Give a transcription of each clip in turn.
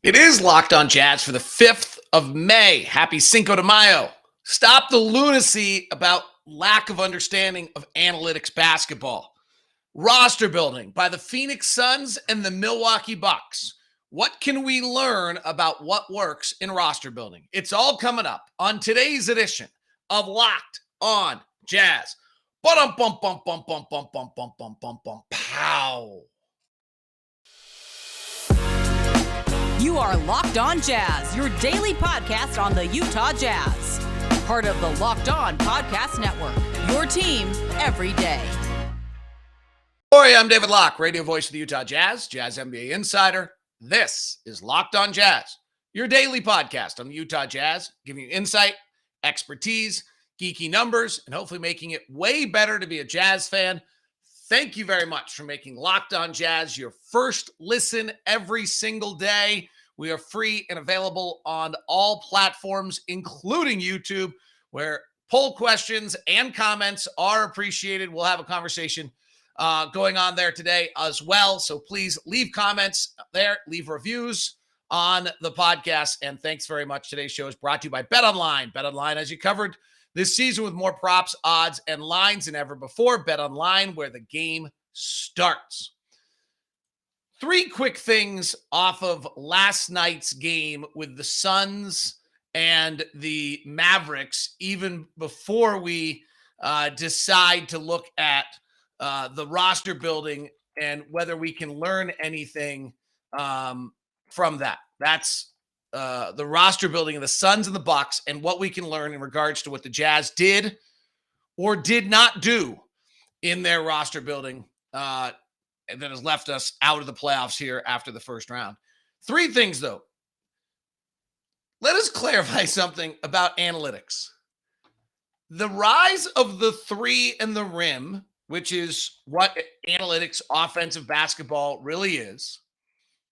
It is Locked On Jazz for the 5th of May. Happy Cinco de Mayo. Stop the lunacy about lack of understanding of analytics basketball. Roster building by the Phoenix Suns and the Milwaukee Bucks. What can we learn about what works in roster building? It's all coming up on today's edition of Locked On Jazz. Pow. You are Locked On Jazz, your daily podcast on the Utah Jazz. Part of the Locked On Podcast Network, your team every day. Hey, I'm David Locke, radio voice of the Utah Jazz, Jazz NBA insider. This is Locked On Jazz, your daily podcast on the Utah Jazz, giving you insight, expertise, geeky numbers, and hopefully making it way better to be a Jazz fan. Thank you very much for making Locked On Jazz your first listen every single day. We are free and available on all platforms, including YouTube, where poll questions and comments are appreciated. We'll have a conversation going on there today as well. So please leave comments there, leave reviews on the podcast. And thanks very much. Today's show is brought to you by Betonline. Betonline has you covered this season with more props, odds, and lines than ever before. Betonline, where the game starts. Three quick things off of last night's game with the Suns and the Mavericks, even before we decide to look at the roster building and whether we can learn anything from that. That's the roster building of the Suns and the Bucks and what we can learn in regards to what the Jazz did or did not do in their roster building that has left us out of the playoffs here after the first round. Three things, though. Let us clarify something about analytics. The rise of the three and the rim, which is what analytics offensive basketball really is.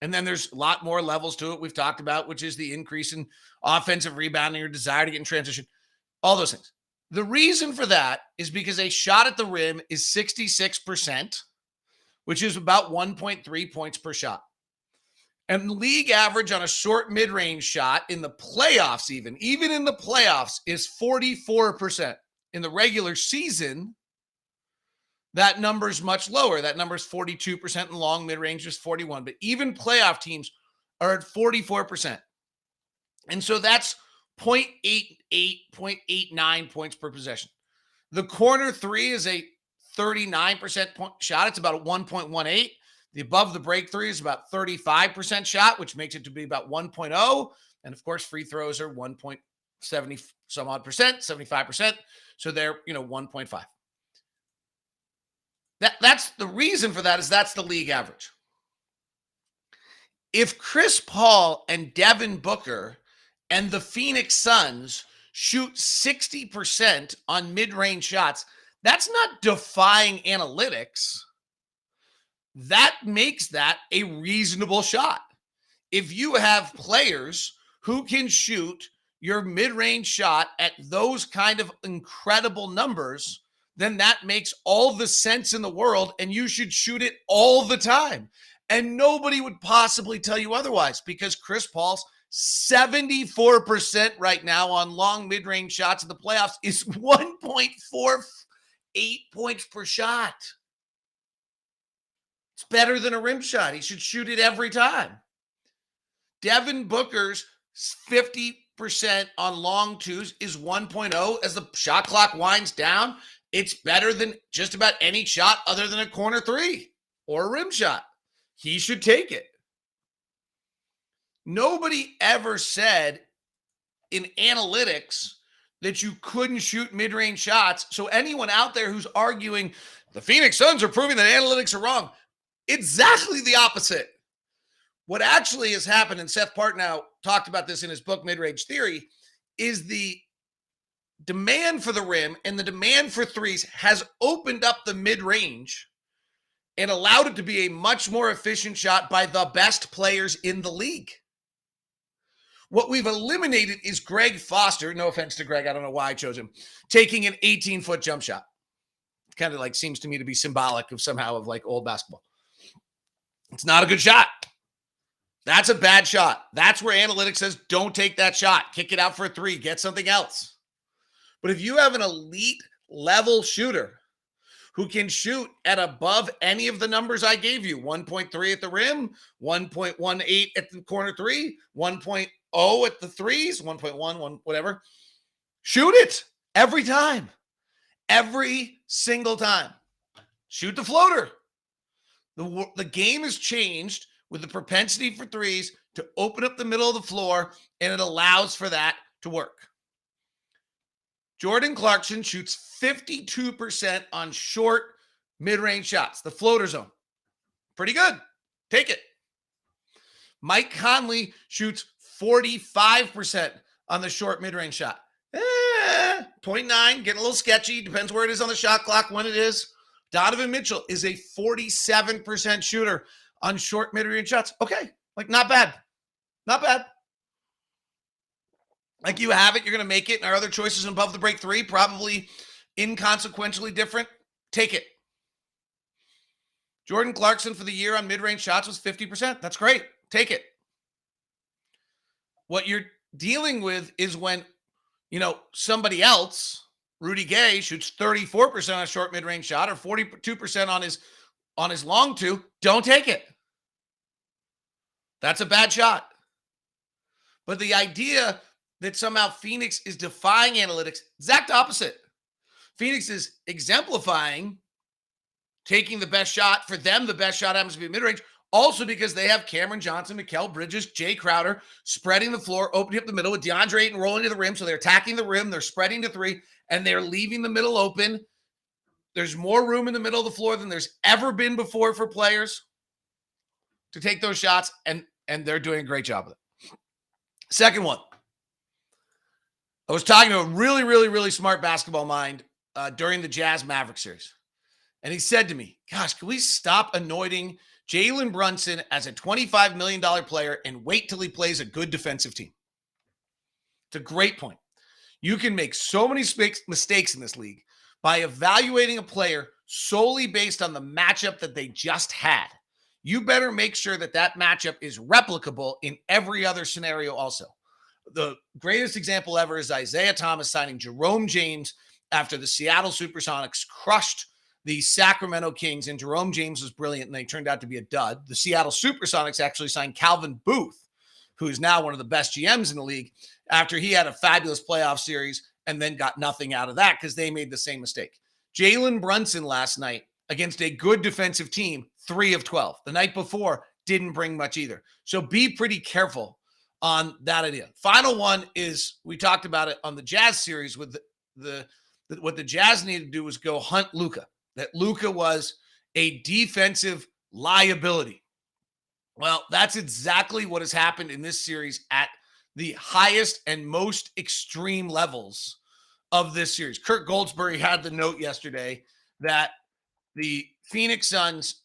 And then there's a lot more levels to it we've talked about, which is the increase in offensive rebounding or desire to get in transition, all those things. The reason for that is because a shot at the rim is 66%, which is about 1.3 points per shot. And the league average on a short mid-range shot in the playoffs, even in the playoffs, is 44%. In the regular season, that number is much lower. That number is 42%, and long mid-range is 41%. But even playoff teams are at 44%. And so that's 0.88, 0.89 points per possession. The corner three is a 39% point shot. It's about 1.18. The above the break three is about 35% shot, which makes it to be about 1.0. And of course, free throws are 1.70 some odd percent, 75%. So they're, 1.5. That's the reason for that is that's the league average. If Chris Paul and Devin Booker and the Phoenix Suns shoot 60% on mid-range shots, that's not defying analytics. That makes that a reasonable shot. If you have players who can shoot your mid-range shot at those kind of incredible numbers, then that makes all the sense in the world, and you should shoot it all the time. And nobody would possibly tell you otherwise because Chris Paul's 74% right now on long mid-range shots in the playoffs is 1.48 points per shot. It's better than a rim shot. He should shoot it every time. Devin Booker's 50% on long twos is 1.0. As the shot clock winds down, it's better than just about any shot other than a corner three or a rim shot. He should take it. Nobody ever said in analytics that you couldn't shoot mid-range shots. So anyone out there who's arguing the Phoenix Suns are proving that analytics are wrong, exactly the opposite. What actually has happened, and Seth Partnow talked about this in his book, Mid-Range Theory, is the demand for the rim and the demand for threes has opened up the mid-range and allowed it to be a much more efficient shot by the best players in the league. What we've eliminated is Greg Foster, no offense to Greg, I don't know why I chose him, taking an 18-foot jump shot. Kind of like seems to me to be symbolic of somehow of like old basketball. It's not a good shot. That's a bad shot. That's where analytics says don't take that shot. Kick it out for a three. Get something else. But if you have an elite level shooter who can shoot at above any of the numbers I gave you, 1.3 at the rim, 1.18 at the corner three, 1.0 at the threes, 1.1, whatever, shoot it every time. Every single time. Shoot the floater. The game has changed with the propensity for threes to open up the middle of the floor, and it allows for that to work. Jordan Clarkson shoots 52% on short mid-range shots, the floater zone. Pretty good. Take it. Mike Conley shoots 45% on the short mid-range shot. 0.9, getting a little sketchy. Depends where it is on the shot clock, when it is. Donovan Mitchell is a 47% shooter on short mid-range shots. Okay, like not bad. Not bad. Like you have it, you're going to make it. And our other choices above the break three, probably inconsequentially different. Take it. Jordan Clarkson for the year on mid-range shots was 50%. That's great. Take it. What you're dealing with is when, somebody else, Rudy Gay, shoots 34% on a short mid-range shot or 42% on his long two. Don't take it. That's a bad shot. But the idea that somehow Phoenix is defying analytics, exact opposite. Phoenix is exemplifying taking the best shot. For them, the best shot happens to be mid-range. Also because they have Cameron Johnson, Mikal Bridges, Jay Crowder spreading the floor, opening up the middle with DeAndre Ayton rolling to the rim. So they're attacking the rim, they're spreading to three, and they're leaving the middle open. There's more room in the middle of the floor than there's ever been before for players to take those shots, and they're doing a great job of it. Second one. I was talking to a really, really, really smart basketball mind during the Jazz Mavericks series. And he said to me, gosh, can we stop anointing Jalen Brunson as a $25 million player and wait till he plays a good defensive team? It's a great point. You can make so many mistakes in this league by evaluating a player solely based on the matchup that they just had. You better make sure that that matchup is replicable in every other scenario also. The greatest example ever is Isaiah Thomas signing Jerome James after the Seattle Supersonics crushed the Sacramento Kings, and Jerome James was brilliant, and they turned out to be a dud. The Seattle Supersonics actually signed Calvin Booth, who is now one of the best GMs in the league, after he had a fabulous playoff series and then got nothing out of that because they made the same mistake. Jalen Brunson last night against a good defensive team, 3 of 12. The night before, didn't bring much either. So be pretty careful on that idea. Final one is, we talked about it on the Jazz series with what the Jazz needed to do was go hunt Luka. That Luka was a defensive liability. Well, that's exactly what has happened in this series at the highest and most extreme levels of this series. Kirk Goldsberry had the note yesterday that the Phoenix Suns,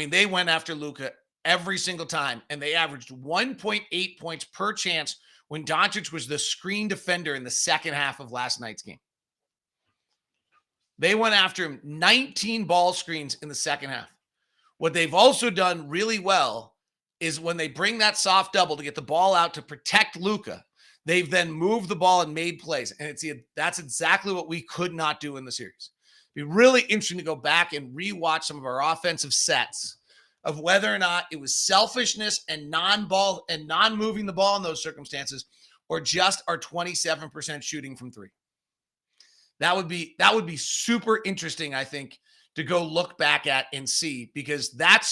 they went after Luka every single time, and they averaged 1.8 points per chance when Doncic was the screen defender in the second half of last night's game. They went after him 19 ball screens in the second half. What they've also done really well is when they bring that soft double to get the ball out to protect Luka, they've then moved the ball and made plays. And that's exactly what we could not do in the series. It'd be really interesting to go back and rewatch some of our offensive sets of whether or not it was selfishness and non-moving the ball in those circumstances, or just our 27% shooting from three. That would be super interesting, I think, to go look back at and see, because that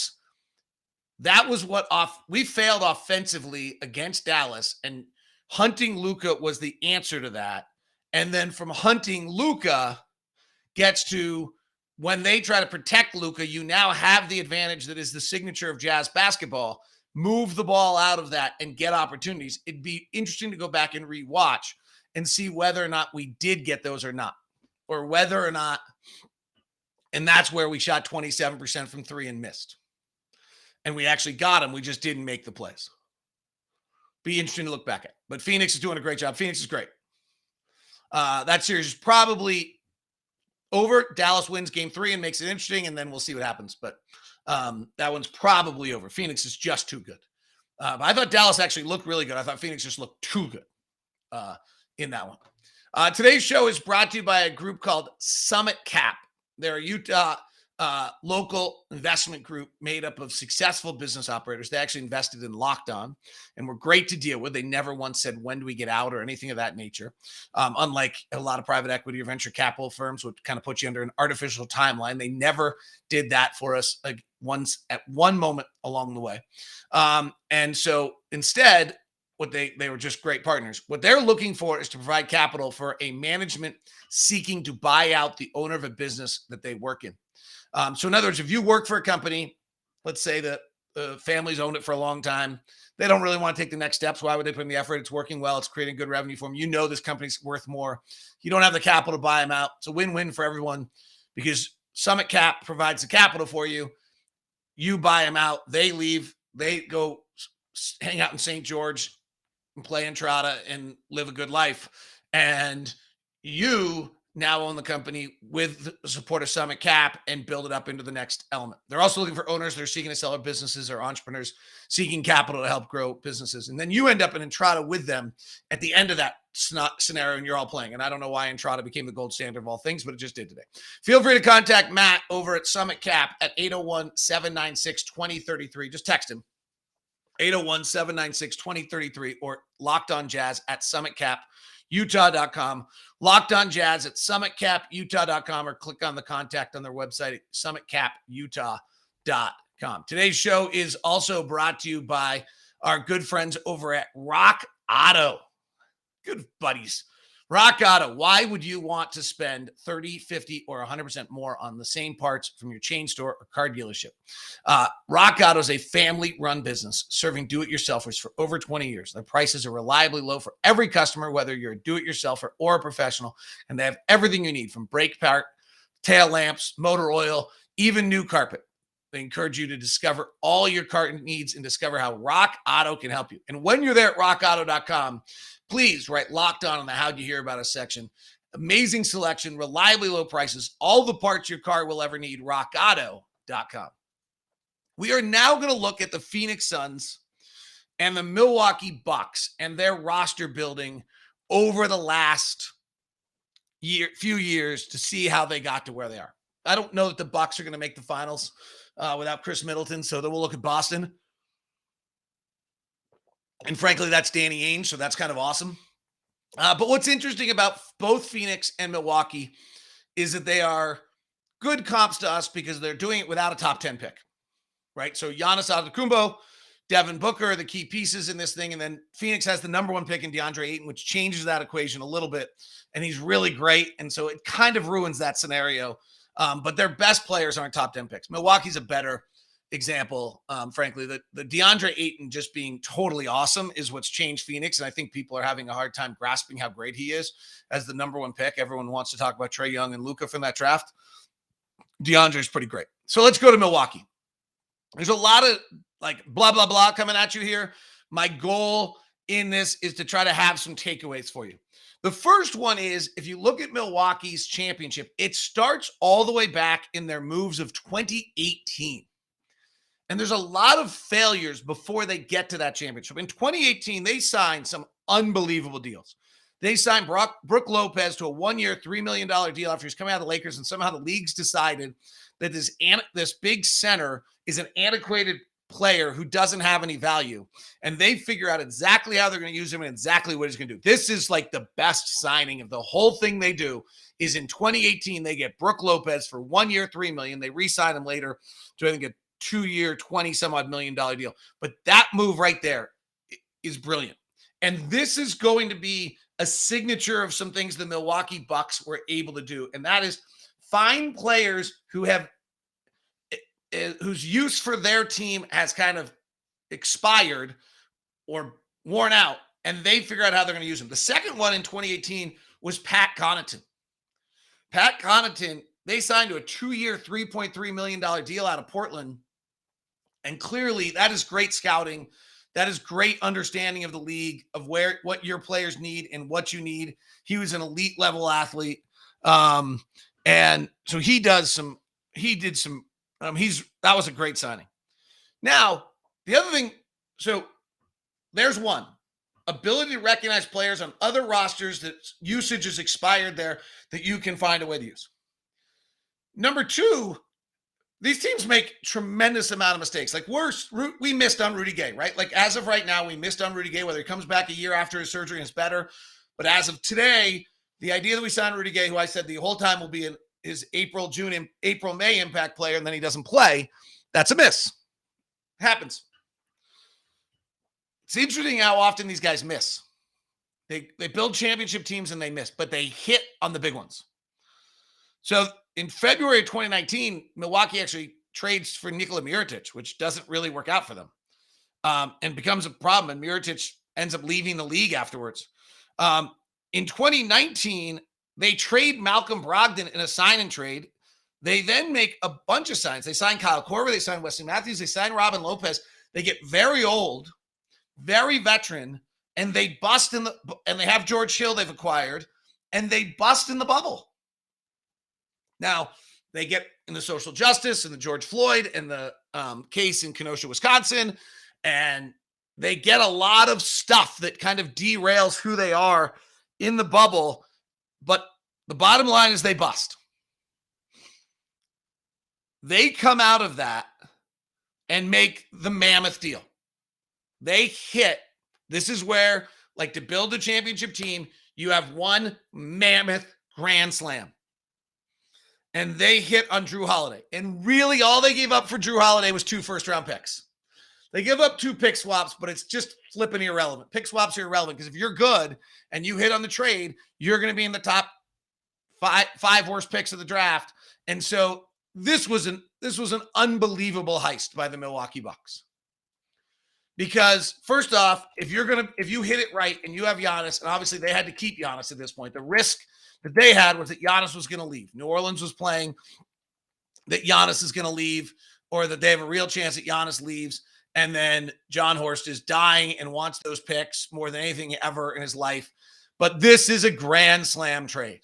was what we failed offensively against Dallas, and hunting Luka was the answer to that. And then from hunting Luka gets to when they try to protect Luka, you now have the advantage that is the signature of Jazz basketball. Move the ball out of that and get opportunities. It'd be interesting to go back and rewatch and see whether or not we did get those or not, or whether or not, and that's where we shot 27% from three and missed. And we actually got them. We just didn't make the plays. Be interesting to look back at. But Phoenix is doing a great job. Phoenix is great. That series is probably over. Dallas wins game 3 and makes it interesting, and then we'll see what happens. But that one's probably over. Phoenix is just too good. But I thought Dallas actually looked really good. I thought Phoenix just looked too good in that one. Today's show is brought to you by a group called Summit Cap. They're a Utah local investment group made up of successful business operators. They actually invested in Locked On and were great to deal with. They never once said, when do we get out or anything of that nature. Unlike a lot of private equity or venture capital firms, which kind of put you under an artificial timeline. They never did that for us once at one moment along the way. And so instead, they were just great partners. What they're looking for is to provide capital for a management seeking to buy out the owner of a business that they work in. So in other words, if you work for a company, let's say that the family's owned it for a long time, they don't really want to take the next steps. Why would they put in the effort? It's working well. It's creating good revenue for them. You know this company's worth more. You don't have the capital to buy them out. It's a win-win for everyone because Summit Cap provides the capital for you. You buy them out. They leave. They go hang out in St. George and play Entrada and live a good life. And you now own the company with the support of Summit Cap and build it up into the next element. They're also looking for owners that are seeking to sell their businesses or entrepreneurs seeking capital to help grow businesses. And then you end up in Entrada with them at the end of that scenario and you're all playing. And I don't know why Entrada became the gold standard of all things, but it just did today. Feel free to contact Matt over at Summit Cap at 801-796-2033. Just text him. 801-796-2033 or lockedonjazz@summitcaputah.com. Locked on Jazz at summitcaputah.com or click on the contact on their website at summitcaputah.com. Today's show is also brought to you by our good friends over at Rock Auto. Good buddies. Rock Auto. Why would you want to spend 30, 50, or 100% more on the same parts from your chain store or car dealership? Rock Auto is a family-run business serving do-it-yourselfers for over 20 years. Their prices are reliably low for every customer, whether you're a do-it-yourselfer or a professional, and they have everything you need from brake part, tail lamps, motor oil, even new carpet. They encourage you to discover all your car needs and discover how Rock Auto can help you. And when you're there at rockauto.com, please write Locked On in the How'd You Hear About Us section. Amazing selection, reliably low prices, all the parts your car will ever need, rockauto.com. We are now going to look at the Phoenix Suns and the Milwaukee Bucks and their roster building over the last few years to see how they got to where they are. I don't know that the Bucks are going to make the finals without Chris Middleton, so then we'll look at Boston. And frankly, that's Danny Ainge, so that's kind of awesome. But what's interesting about both Phoenix and Milwaukee is that they are good comps to us because they're doing it without a top 10 pick, right? So Giannis Antetokounmpo, Devin Booker are the key pieces in this thing. And then Phoenix has the number one pick in DeAndre Ayton, which changes that equation a little bit. And he's really great. And so it kind of ruins that scenario. But their best players aren't top 10 picks. Milwaukee's a better example. Frankly, the DeAndre Ayton just being totally awesome is what's changed Phoenix. And I think people are having a hard time grasping how great he is as the number one pick. Everyone wants to talk about Trae Young and Luka from that draft. DeAndre's pretty great. So let's go to Milwaukee. There's a lot of like blah, blah, blah coming at you here. My goal in this is to try to have some takeaways for you. The first one is, if you look at Milwaukee's championship, it starts all the way back in their moves of 2018. And there's a lot of failures before they get to that championship. In 2018, they signed some unbelievable deals. They signed Brook Lopez to a one-year, $3 million deal after he's coming out of the Lakers, and somehow the league's decided that this big center is an antiquated player who doesn't have any value. And they figure out exactly how they're going to use him and exactly what he's going to do. This is like the best signing of the whole thing they do is in 2018, they get Brook Lopez for 1 year, $3 million. They re-sign him later to, I think, a 2-year, $20-some-odd million deal. But that move right there is brilliant. And this is going to be a signature of some things the Milwaukee Bucks were able to do. And that is find players who have whose use for their team has kind of expired or worn out, and they figure out how they're going to use them. The second one in 2018 was Pat Connaughton. Pat Connaughton, they signed to a 2-year, $3.3 million deal out of Portland. And clearly that is great scouting. That is great understanding of the league, of what your players need and what you need. He was an elite level athlete. And so that was a great signing. Now, the other thing, so there's one. Ability to recognize players on other rosters that usage is expired there that you can find a way to use. Number two, these teams make tremendous amount of mistakes. Like we missed on Rudy Gay, right? Like as of right now, we missed on Rudy Gay, whether he comes back a year after his surgery and is better. But as of today, the idea that we signed Rudy Gay, who I said the whole time will be his April, May impact player, and then he doesn't play, that's a miss. Happens. It's interesting how often these guys miss. They build championship teams and they miss, but they hit on the big ones. So in February of 2019, Milwaukee actually trades for Nikola Mirotic, which doesn't really work out for them, and becomes a problem. And Mirotic ends up leaving the league afterwards. In 2019, they trade Malcolm Brogdon in a sign and trade. They then make a bunch of signs. They sign Kyle Korver. They sign Wesley Matthews. They sign Robin Lopez. They get very old, very veteran, and they bust and they have George Hill they've acquired, and they bust in the bubble. Now, they get in the social justice and the George Floyd and the case in Kenosha, Wisconsin, and they get a lot of stuff that kind of derails who they are in the bubble. But the bottom line is they bust. They come out of that and make the mammoth deal. They hit. This is where, like, to build a championship team, you have one mammoth grand slam. And they hit on Jrue Holiday. And really all they gave up for Jrue Holiday was 2 first-round picks. They give up 2 pick swaps, but it's just flipping irrelevant. Pick swaps are irrelevant because if you're good and you hit on the trade, you're going to be in the top five worst picks of the draft. And so this was an unbelievable heist by the Milwaukee Bucks. Because first off, if you hit it right and you have Giannis, and obviously they had to keep Giannis at this point, the risk that they had was that Giannis was going to leave. New Orleans was playing that Giannis is going to leave, or that they have a real chance that Giannis leaves. And then John Horst is dying and wants those picks more than anything ever in his life. But this is a grand slam trade.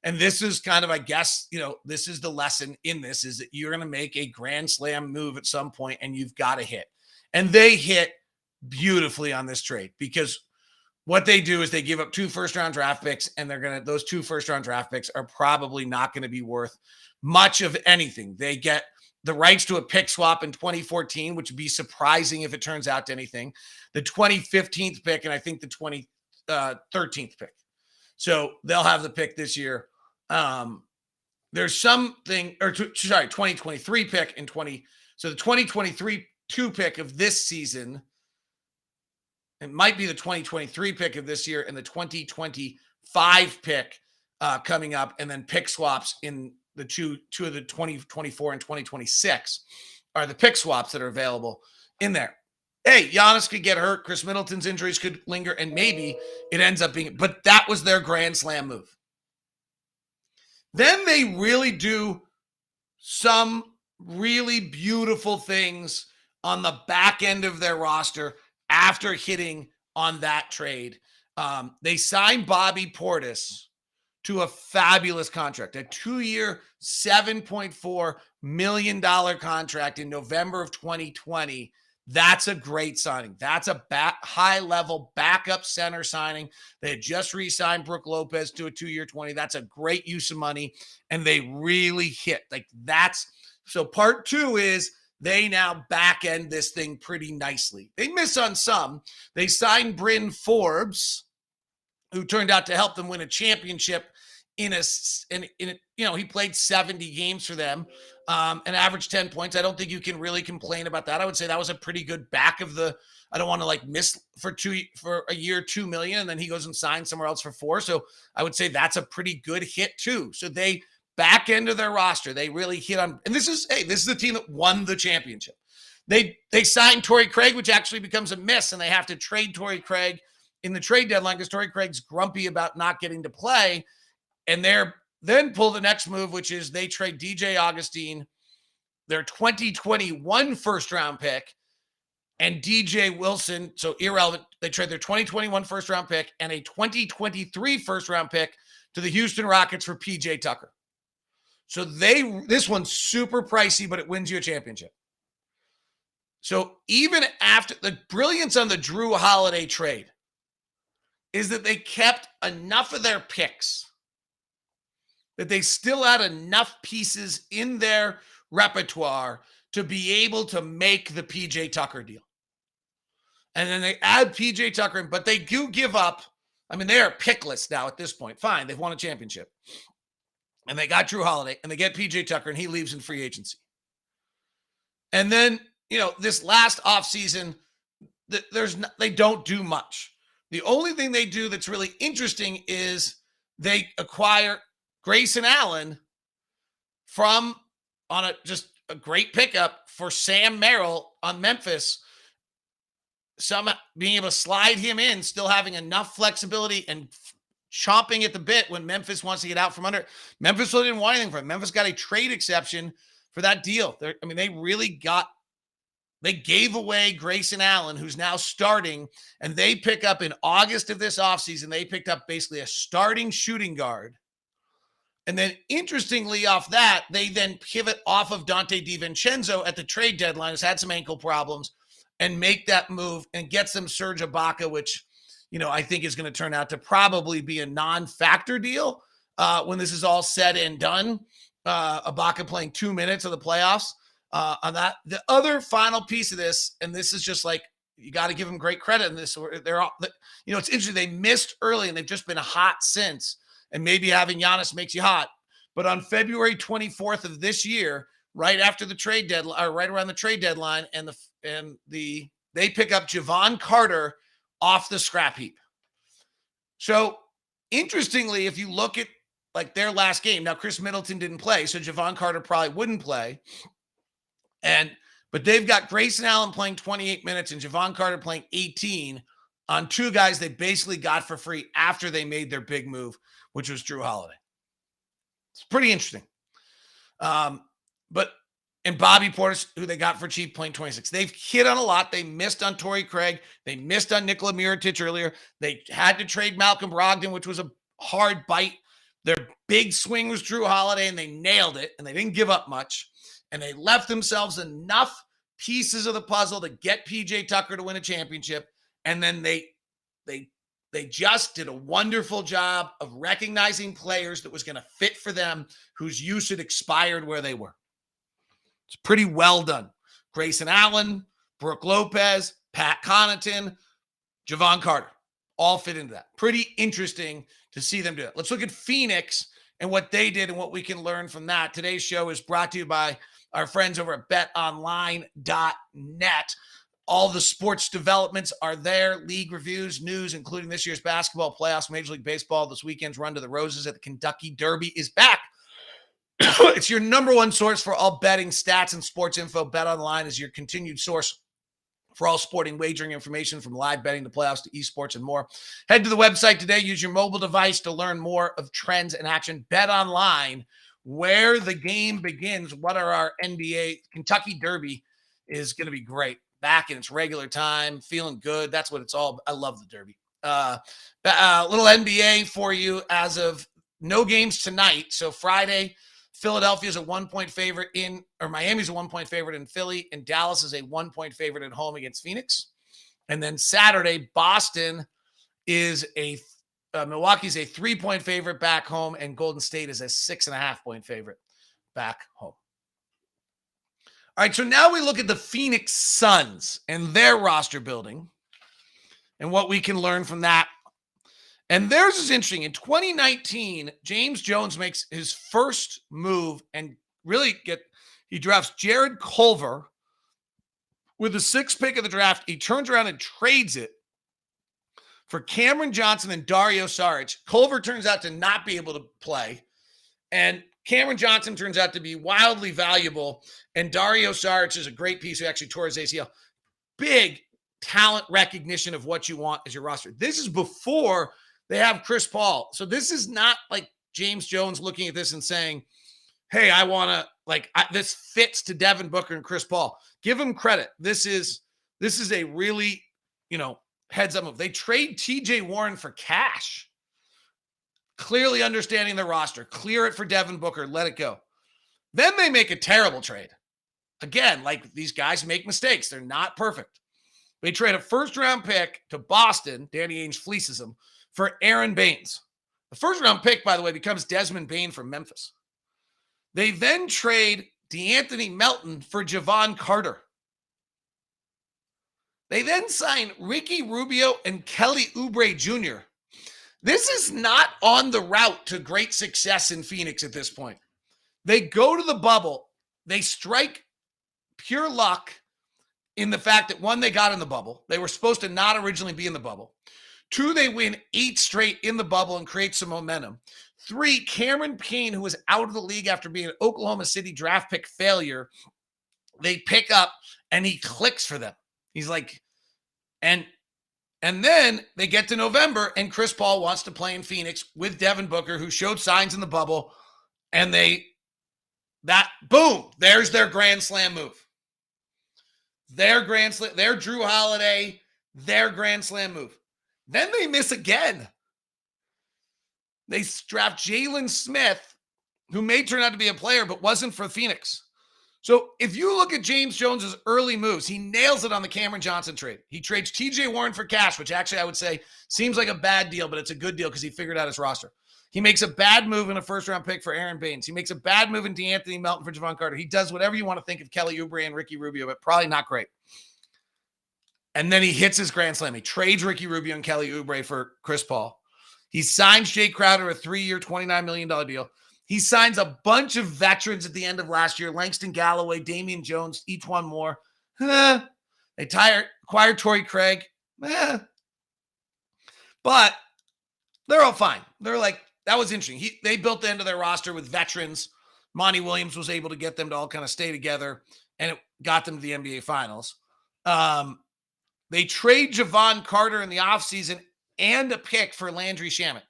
And this is kind of, I guess, this is the lesson in this, is that you're going to make a grand slam move at some point and you've got to hit. And they hit beautifully on this trade, because what they do is they give up 2 first-round draft picks, and those 2 first-round draft picks are probably not going to be worth much of anything. They get the rights to a pick swap in 2014, which would be surprising if it turns out to anything. The 2015th pick, and I think the 2013th pick. So they'll have the pick this year. There's something, 2023 pick and so the 2023 pick of this season, it might be the 2023 pick of this year and the 2025 pick coming up, and then pick swaps in the two of the 2024 and 2026 are the pick swaps that are available in there. Hey, Giannis could get hurt. Chris Middleton's injuries could linger, and maybe it ends up being, but that was their grand slam move. Then they really do some really beautiful things on the back end of their roster after hitting on that trade. They signed Bobby Portis to a fabulous contract, a 2-year, $7.4 million contract in November of 2020. That's a great signing. That's a high-level backup center signing. They had just re-signed Brook Lopez to a 2-year, $20. That's a great use of money, and they really hit. So part 2 is they now back end this thing pretty nicely. They miss on some. They signed Bryn Forbes, who turned out to help them win a championship he played 70 games for them, and averaged 10 points. I don't think you can really complain about that. I would say that was a pretty good back of the, I don't want to miss for a year, $2 million, and then he goes and signs somewhere else for $4 million. So I would say that's a pretty good hit too. So they back end of their roster, they really hit on, and this is the team that won the championship. They signed Torrey Craig, which actually becomes a miss, and they have to trade Torrey Craig in the trade deadline because Torrey Craig's grumpy about not getting to play. And they're then pull the next move, which is they trade DJ Augustine, their 2021 first-round pick, and DJ Wilson, so irrelevant. They trade their 2021 first-round pick and a 2023 first-round pick to the Houston Rockets for PJ Tucker. So this one's super pricey, but it wins you a championship. So even after the brilliance on the Jrue Holiday trade is that they kept enough of their picks, that they still had enough pieces in their repertoire to be able to make the PJ Tucker deal. And then they add PJ Tucker, but they do give up. I mean, they are pickless now at this point. Fine, they've won a championship. And they got Jrue Holiday, and they get PJ Tucker, and he leaves in free agency. And then, this last offseason, they don't do much. The only thing they do that's really interesting is they acquire Grayson Allen on just a great pickup for Sam Merrill on Memphis. Being able to slide him in, still having enough flexibility and chomping at the bit when Memphis wants to get out from under. Memphis really didn't want anything from it. Memphis got a trade exception for that deal. They gave away Grayson Allen, who's now starting, and they pick up in August of this offseason, they picked up basically a starting shooting guard. And then interestingly off that, they then pivot off of Dante DiVincenzo at the trade deadline, has had some ankle problems, and make that move and gets them Serge Ibaka, which, I think is going to turn out to probably be a non-factor deal when this is all said and done. Ibaka playing 2 minutes of the playoffs. On that, the other final piece of this, and this is just like, you got to give them great credit in this. It's interesting. They missed early and they've just been hot since. And maybe having Giannis makes you hot. But on February 24th of this year, right after the trade deadline, or right around the trade deadline, they pick up Javon Carter off the scrap heap. So interestingly, if you look at like their last game, now Chris Middleton didn't play, so Javon Carter probably wouldn't play. But they've got Grayson Allen playing 28 minutes and Javon Carter playing 18 on two guys they basically got for free after they made their big move, which was Jrue Holiday. It's pretty interesting. And Bobby Portis, who they got for cheap, playing 26. They've hit on a lot. They missed on Torrey Craig. They missed on Nikola Mirotic earlier. They had to trade Malcolm Brogdon, which was a hard bite. Their big swing was Jrue Holiday, and they nailed it, and they didn't give up much. And they left themselves enough pieces of the puzzle to get PJ Tucker to win a championship. And then they just did a wonderful job of recognizing players that was going to fit for them, whose use had expired where they were. It's pretty well done. Grayson Allen, Brooke Lopez, Pat Connaughton, Javon Carter, all fit into that. Pretty interesting to see them do it. Let's look at Phoenix and what they did and what we can learn from that. Today's show is brought to you by our friends over at betonline.net. All the sports developments are there. League reviews, news, including this year's basketball playoffs, Major League Baseball. This weekend's run to the Roses at the Kentucky Derby is back. It's your number one source for all betting stats and sports info. BetOnline is your continued source for all sporting wagering information, from live betting to playoffs to esports and more. Head to the website today. Use your mobile device to learn more of trends and action. BetOnline, where the game begins. What are our NBA? Kentucky Derby is going to be great. Back in its regular time, feeling good. That's what it's all. I love the Derby. Little NBA for you as of no games tonight. So Friday, Philadelphia's a 1-point favorite Miami's a 1-point favorite in Philly, and Dallas is a 1-point favorite at home against Phoenix. And then Saturday, Boston is Milwaukee's a 3-point favorite back home, and Golden State is a 6.5-point favorite back home. All right, so now we look at the Phoenix Suns and their roster building and what we can learn from that. And theirs is interesting. In 2019, James Jones makes his first move and he drafts Jared Culver with the 6th pick of the draft. He turns around and trades it for Cameron Johnson and Dario Saric. Culver turns out to not be able to play, and Cameron Johnson turns out to be wildly valuable, and Dario Saric is a great piece who actually tore his ACL. Big talent recognition of what you want as your roster. This is before they have Chris Paul. So this is not like James Jones looking at this and saying, hey, I want to, this fits to Devin Booker and Chris Paul. Give them credit. This is a really, heads up move. They trade TJ Warren for cash. Clearly understanding the roster. Clear it for Devin Booker. Let it go. Then they make a terrible trade. Again, like these guys make mistakes. They're not perfect. They trade a first-round pick to Boston. Danny Ainge fleeces them for Aaron Baines. The first-round pick, by the way, becomes Desmond Bane from Memphis. They then trade DeAnthony Melton for Javon Carter. They then sign Ricky Rubio and Kelly Oubre Jr. This is not on the route to great success in Phoenix at this point. They go to the bubble. They strike pure luck in the fact that, one, they got in the bubble. They were supposed to not originally be in the bubble. 2, they win 8 straight in the bubble and create some momentum. 3, Cameron Payne, who was out of the league after being an Oklahoma City draft pick failure, they pick up and he clicks for them. He's like, and then they get to November and Chris Paul wants to play in Phoenix with Devin Booker, who showed signs in the bubble, and boom, there's their Grand Slam move. Their Jrue Holiday, their Grand Slam move. Then they miss again. They draft Jalen Smith, who may turn out to be a player, but wasn't for Phoenix. So if you look at James Jones's early moves, he nails it on the Cameron Johnson trade. He trades TJ Warren for cash, which actually I would say seems like a bad deal, but it's a good deal because he figured out his roster. He makes a bad move in a first-round pick for Aaron Baines. He makes a bad move in DeAnthony Melton for Javon Carter. He does whatever you want to think of Kelly Oubre and Ricky Rubio, but probably not great. And then he hits his Grand Slam. He trades Ricky Rubio and Kelly Oubre for Chris Paul. He signs Jay Crowder a 3-year, $29 million deal. He signs a bunch of veterans at the end of last year. Langston Galloway, Damian Jones, E'Twaun Moore. They acquired Torrey Craig. But they're all fine. They're like, that was interesting. They built the end of their roster with veterans. Monty Williams was able to get them to all kind of stay together, and it got them to the NBA Finals. They trade Javon Carter in the offseason and a pick for Landry Shamet.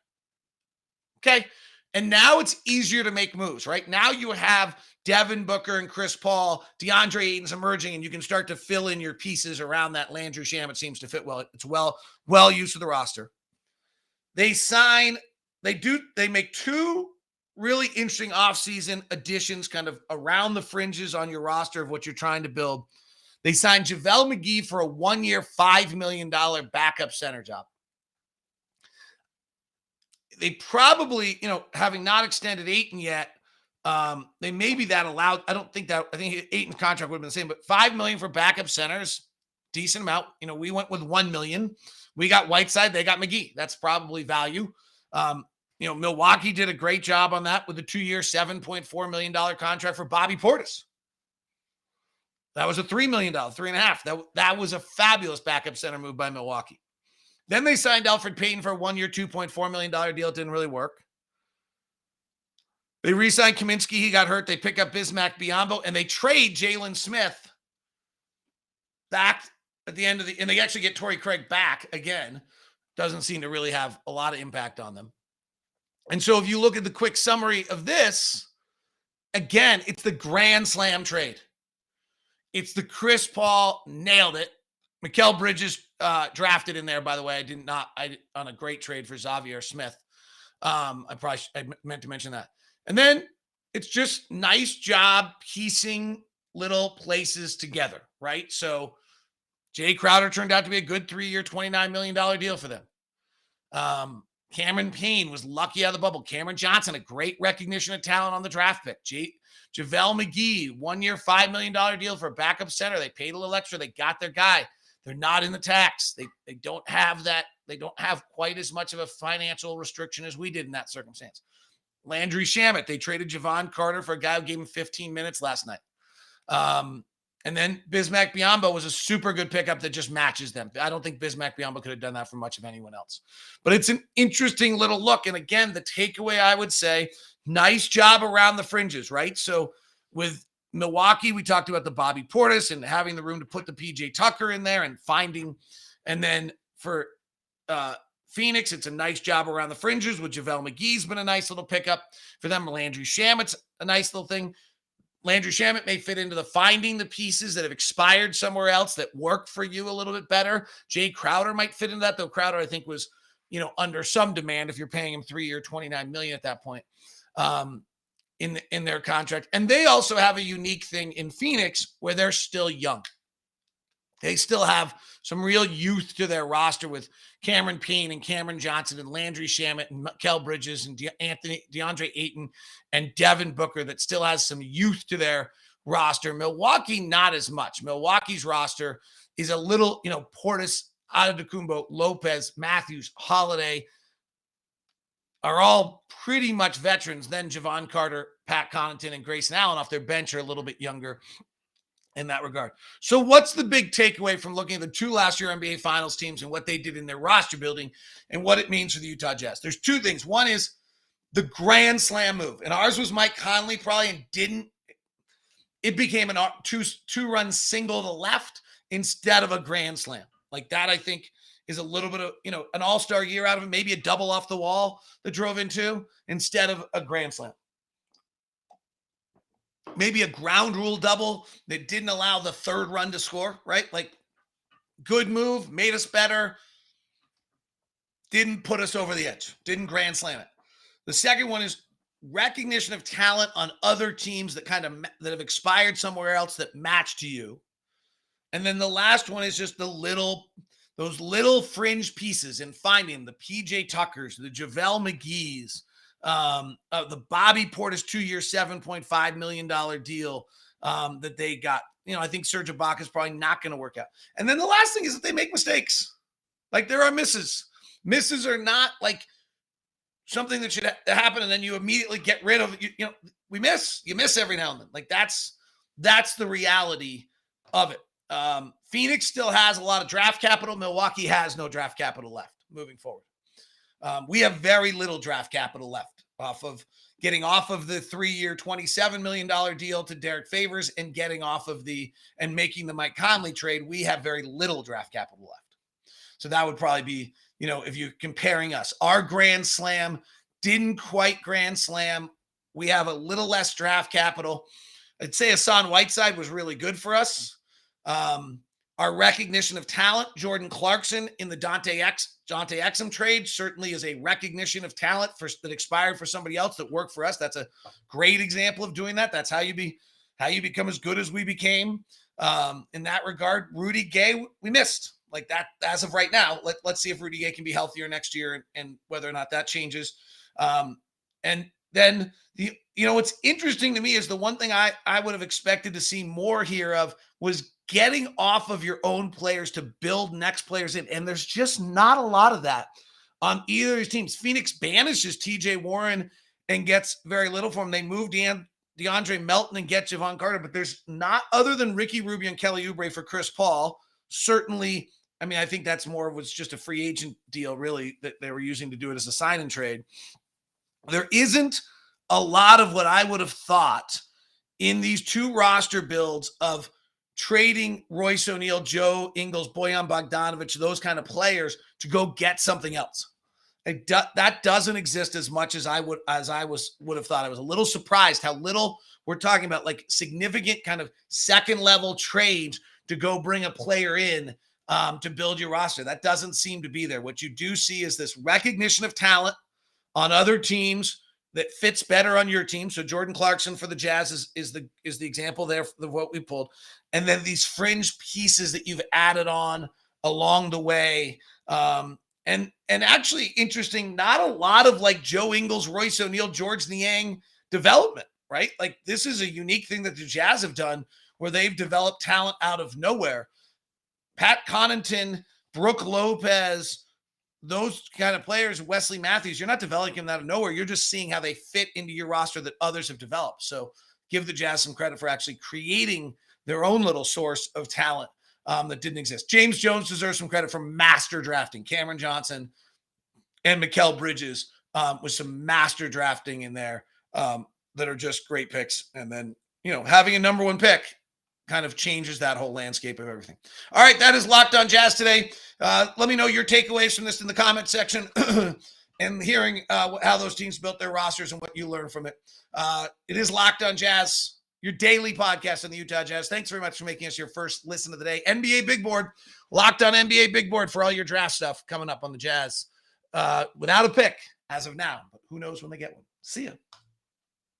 Okay? And now it's easier to make moves, right? Now you have Devin Booker and Chris Paul, DeAndre Ayton's emerging, and you can start to fill in your pieces around that. Landry Shamet seems to fit well. It's well used to the roster. They make 2 really interesting offseason additions kind of around the fringes on your roster of what you're trying to build. They signed JaVale McGee for a 1-year, $5 million backup center job. They probably, having not extended Ayton yet, they maybe that allowed. I think Ayton's contract would have been the same, but $5 million for backup centers, decent amount. We went with $1 million. We got Whiteside, they got McGee. That's probably value. Milwaukee did a great job on that with a 2-year, $7.4 million contract for Bobby Portis. That was a $3 million, $3.5. That was a fabulous backup center move by Milwaukee. Then they signed Elfrid Payton for a 1-year, $2.4 million deal. It didn't really work. They re-signed Kaminsky. He got hurt. They pick up Bismack Biyombo, and they trade Jalen Smith back at the end of and they actually get Torrey Craig back again. Doesn't seem to really have a lot of impact on them. And so if you look at the quick summary of this, again, it's the Grand Slam trade. It's the Chris Paul nailed it. Mikal Bridges drafted in there, by the way. I on a great trade for Xavier Smith. I meant to mention that. And then it's just nice job piecing little places together, right? So Jay Crowder turned out to be a good 3-year, $29 million deal for them. Cameron Payne was lucky out of the bubble. Cameron Johnson, a great recognition of talent on the draft pick. JaVale McGee, 1-year, $5 million deal for a backup center. They paid a little extra. They got their guy. They're not in the tax. They don't have that. They don't have quite as much of a financial restriction as we did in that circumstance. Landry Shamet, they traded Javon Carter for a guy who gave him 15 minutes last night. And then Bismack Biyombo was a super good pickup that just matches them. I don't think Bismack Biyombo could have done that for much of anyone else. But it's an interesting little look. And again, the takeaway I would say, nice job around the fringes, right? So with Milwaukee, we talked about the Bobby Portis and having the room to put the PJ Tucker in there and finding. And then for Phoenix, it's a nice job around the fringes with JaVale McGee's been a nice little pickup for them. Landry Shamet's a nice little thing. Landry Shamet may fit into the finding the pieces that have expired somewhere else that work for you a little bit better. Jay Crowder might fit into that, though Crowder, I think, was, under some demand if you're paying him 3-year, $29 million at that point. in their contract. And they also have a unique thing in Phoenix where they're still young. They still have some real youth to their roster with Cameron Payne and Cameron Johnson and Landry Shamet and Mikal Bridges and DeAndre Ayton and Devin Booker that still has some youth to their roster. Milwaukee, not as much. Milwaukee's roster is a little, Portis, Antetokounmpo, Lopez, Matthews, Holiday are all pretty much veterans. Then Javon Carter, Pat Connaughton, and Grayson Allen off their bench are a little bit younger in that regard. So what's the big takeaway from looking at the two last year NBA Finals teams and what they did in their roster building and what it means for the Utah Jazz? There's two things. One is the grand slam move. And ours was Mike Conley probably and it became a two-run single to left instead of a grand slam. Like that, I think, is a little bit of, an all-star year out of it, maybe a double off the wall that drove into instead of a grand slam. Maybe a ground rule double that didn't allow the third run to score, right? Like, good move, made us better, didn't put us over the edge, didn't grand slam it. The second one is recognition of talent on other teams that that have expired somewhere else that match to you. And then the last one is just those little fringe pieces and finding the PJ Tuckers, the JaVale McGee's, the Bobby Portis 2-year, $7.5 million deal that they got. I think Serge Ibaka is probably not going to work out. And then the last thing is that they make mistakes. Like there are misses. Misses are not like something that should happen and then you immediately get rid of it. You miss every now and then. Like that's the reality of it. Phoenix still has a lot of draft capital. Milwaukee has no draft capital left moving forward. We have very little draft capital left getting off of the 3-year, $27 million deal to Derek Favors and getting off of and making the Mike Conley trade. We have very little draft capital left. So that would probably be, if you're comparing us, our grand slam didn't quite grand slam. We have a little less draft capital. I'd say Hassan Whiteside was really good for us. Our recognition of talent, Jordan Clarkson in the Dante Exum trade certainly is a recognition of talent that expired for somebody else that worked for us. That's a great example of doing that. That's how you become as good as we became. In that regard, Rudy Gay, we missed like that as of right now. Let's see if Rudy Gay can be healthier next year and whether or not that changes. And then what's interesting to me is the one thing I would have expected to see more here of was getting off of your own players to build next players in. And there's just not a lot of that on either of these teams. Phoenix banishes TJ Warren and gets very little for him. They move DeAndre Melton and get Javon Carter, but there's not, other than Ricky Rubio and Kelly Oubre for Chris Paul. Certainly, I think that's was just a free agent deal, really, that they were using to do it as a sign and trade. There isn't a lot of what I would have thought in these two roster builds of trading Royce O'Neal, Joe Ingles, Bojan Bogdanovic, those kind of players to go get something else. That doesn't exist as much as I would have thought. I was a little surprised how little we're talking about, like significant kind of second level trades to go bring a player in to build your roster. That doesn't seem to be there. What you do see is this recognition of talent on other teams that fits better on your team. So Jordan Clarkson for the Jazz is the example there of what we pulled. And then these fringe pieces that you've added on along the way. And actually interesting, not a lot of like Joe Ingles, Royce O'Neal, George Niang development, right? Like this is a unique thing that the Jazz have done where they've developed talent out of nowhere. Pat Connaughton, Brooke Lopez, those kind of players, Wesley Matthews, you're not developing them out of nowhere. You're just seeing how they fit into your roster that others have developed. So give the Jazz some credit for actually creating their own little source of talent that didn't exist. James Jones deserves some credit for master drafting. Cameron Johnson and Mikal Bridges with some master drafting in there that are just great picks. And then, having a number one pick kind of changes that whole landscape of everything. All right, that is Locked On Jazz today. Let me know your takeaways from this in the comment section and hearing how those teams built their rosters and what you learned from it. It is Locked On Jazz, your daily podcast on the Utah Jazz. Thanks very much for making us your first listen of the day. NBA Big Board, Locked On NBA Big Board for all your draft stuff coming up on the Jazz without a pick as of now. But who knows when they get one. See ya.